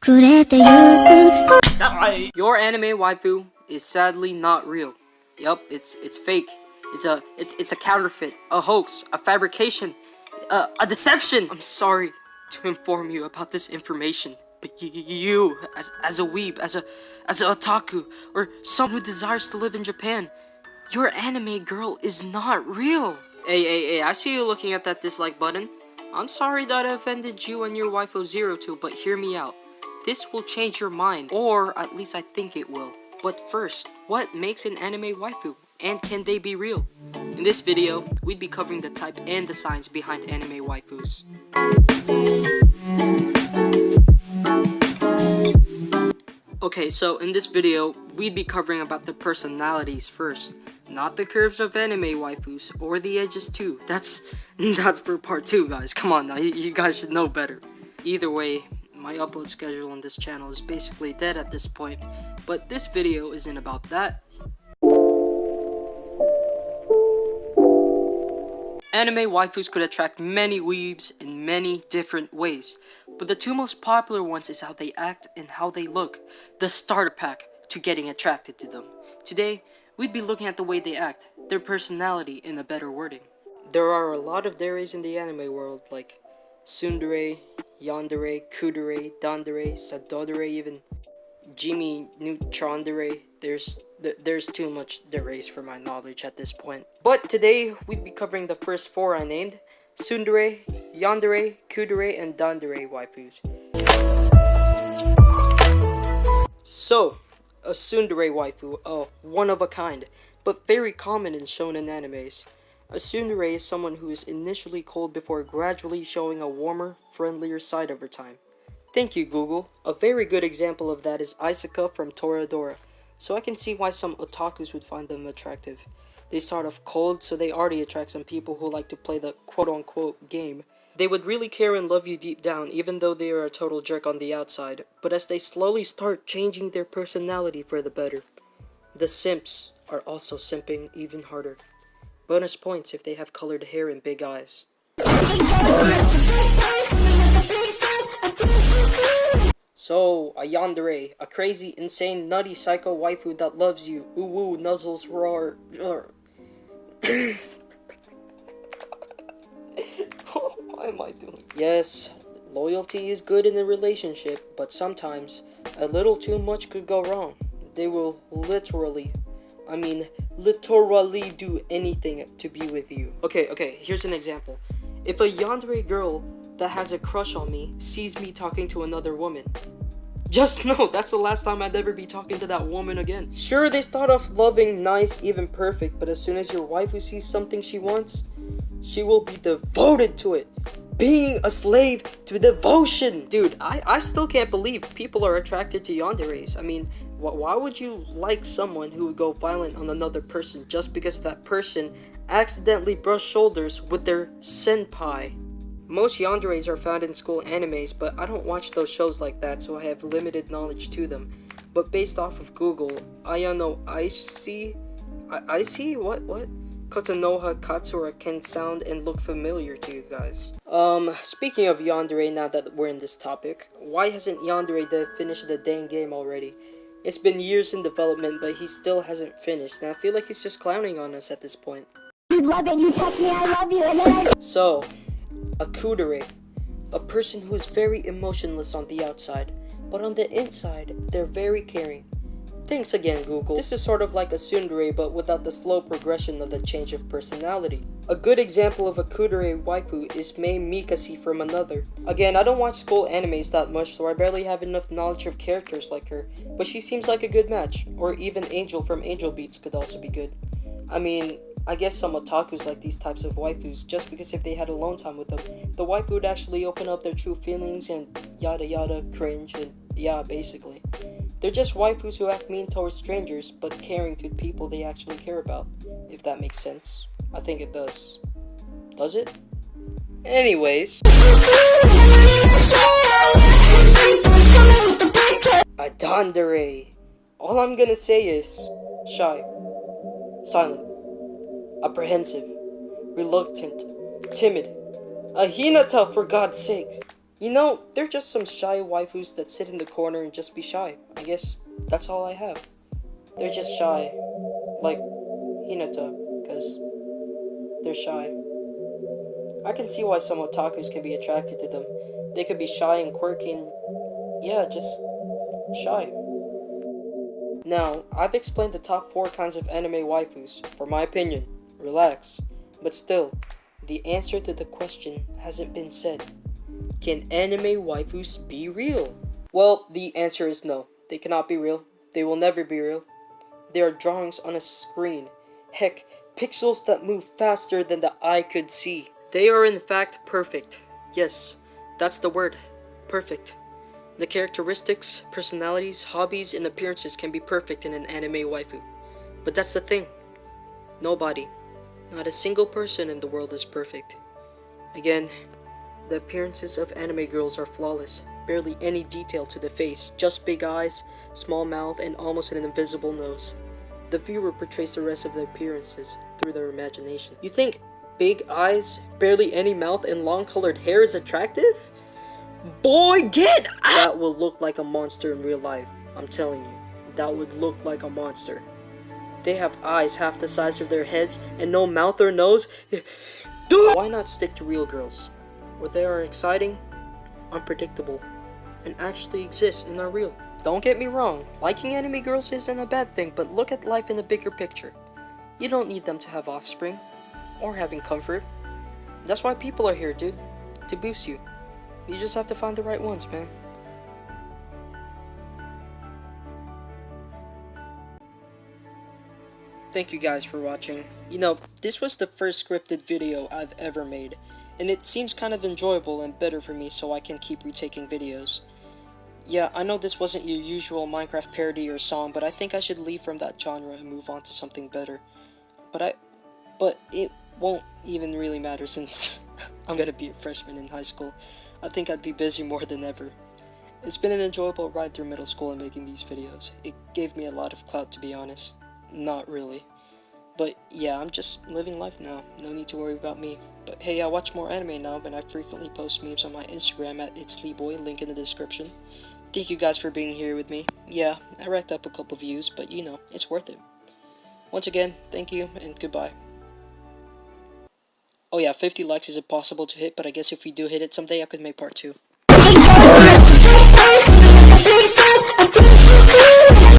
Your anime waifu is sadly not real. Yup, it's fake. It's a counterfeit, a hoax, a fabrication, a deception. I'm sorry to inform you about this information, but you, as a weeb, as a otaku, or someone who desires to live in Japan, your anime girl is not real. Hey, I see you looking at that dislike button. I'm sorry that I offended you and your waifu 02, but hear me out. This will change your mind, or at least I think it will. But first, what makes an anime waifu, and can they be real? In this video, we'd be covering the type and the science behind anime waifus. Okay, so in this video, we'd be covering about the personalities first. Not the curves of anime waifus, or the edges too. That's for part 2, guys. Come on now, you guys should know better. Either way, my upload schedule on this channel is basically dead at this point, but this video isn't about that. Anime waifus could attract many weebs in many different ways, but the two most popular ones is how they act and how they look, the starter pack to getting attracted to them. Today, we'd be looking at the way they act, their personality in a better wording. There are a lot of deres in the anime world, like tsundere, yandere, kudere, dandere, sadodere, even Jimmy Neutrondere. There's too much deres for my knowledge at this point. But today, we'd be covering the first 4 I named: tsundere, yandere, kudere, and dandere waifus. So, a tsundere waifu, one of a kind, but very common in shonen animes. A tsundere is someone who is initially cold before gradually showing a warmer, friendlier side over time. Thank you, Google. A very good example of that is Isekai from Toradora, so I can see why some otakus would find them attractive. They start off cold, so they already attract some people who like to play the quote-unquote game. They would really care and love you deep down, even though they are a total jerk on the outside, but as they slowly start changing their personality for the better. The simps are also simping even harder. Bonus points if they have colored hair and big eyes. So, a yandere, a crazy, insane, nutty, psycho waifu that loves you. Ooh woo, nuzzles, roar. Why am I doing this? Yes, loyalty is good in a relationship, but sometimes a little too much could go wrong. They will literally do anything to be with you. Okay, here's an example. If a yandere girl that has a crush on me sees me talking to another woman, just know that's the last time I'd ever be talking to that woman again. Sure, they start off loving, nice, even perfect, but as soon as your waifu sees something she wants, she will be devoted to it. Being a slave to devotion. Dude, I still can't believe people are attracted to yanderes. I mean, why would you like someone who would go violent on another person just because that person accidentally brushed shoulders with their senpai? Most yanderes are found in school animes, but I don't watch those shows like that, so I have limited knowledge to them. But based off of Google, I see what? Kotonoha Katsura can sound and look familiar to you guys. Speaking of yandere, now that we're in this topic, why hasn't yandere finished the dang game already? It's been years in development, but he still hasn't finished, and I feel like he's just clowning on us at this point. You love it, you text me, I love you, and then So, a kudere, a person who is very emotionless on the outside, but on the inside, they're very caring. Thanks again, Google. This is sort of like a tsundere, but without the slow progression of the change of personality. A good example of a kudere waifu is Mei Mikasi from Another. Again, I don't watch school animes that much, so I barely have enough knowledge of characters like her, but she seems like a good match. Or even Angel from Angel Beats could also be good. I mean, I guess some otakus like these types of waifus just because if they had alone time with them, the waifu would actually open up their true feelings and yada yada, cringe, and yeah, basically. They're just waifus who act mean towards strangers, but caring to people they actually care about, if that makes sense. I think it does. Does it? Anyways. A dandere. All I'm gonna say is shy, silent, apprehensive, reluctant, timid. A hinata, for God's sake. You know, they're just some shy waifus that sit in the corner and just be shy. I guess that's all I have. They're just shy. Like Hinata, because they're shy. I can see why some otakus can be attracted to them. They could be shy and quirky and, yeah, just shy. Now, I've explained the top 4 kinds of anime waifus, for my opinion. Relax. But still, the answer to the question hasn't been said. Can anime waifus be real? Well, the answer is no. They cannot be real. They will never be real. They are drawings on a screen. Heck, pixels that move faster than the eye could see. They are in fact perfect. Yes, that's the word. Perfect. The characteristics, personalities, hobbies, and appearances can be perfect in an anime waifu. But that's the thing. Nobody, not a single person in the world is perfect. Again, the appearances of anime girls are flawless. Barely any detail to the face, just big eyes, small mouth, and almost an invisible nose. The viewer portrays the rest of the appearances through their imagination. You think big eyes, barely any mouth, and long colored hair is attractive? Boy, get out! That will look like a monster in real life. I'm telling you, that would look like a monster. They have eyes half the size of their heads and no mouth or nose. Dude! Why not stick to real girls? Where they are exciting, unpredictable, and actually exist and are real. Don't get me wrong, liking anime girls isn't a bad thing, but look at life in the bigger picture. You don't need them to have offspring, or having comfort. That's why people are here, dude. To boost you. You just have to find the right ones, man. Thank you guys for watching. You know, this was the first scripted video I've ever made, and it seems kind of enjoyable and better for me so I can keep retaking videos. Yeah, I know this wasn't your usual Minecraft parody or song, but I think I should leave from that genre and move on to something better. But it won't even really matter since I'm gonna be a freshman in high school. I think I'd be busy more than ever. It's been an enjoyable ride through middle school and making these videos. It gave me a lot of clout, to be honest. Not really. But yeah, I'm just living life now. No need to worry about me. But hey, I watch more anime now, and I frequently post memes on my Instagram at itsleeboy, link in the description. Thank you guys for being here with me. Yeah, I racked up a couple views, but you know, it's worth it. Once again, thank you, and goodbye. Oh yeah, 50 likes is impossible to hit, but I guess if we do hit it someday, I could make part 2.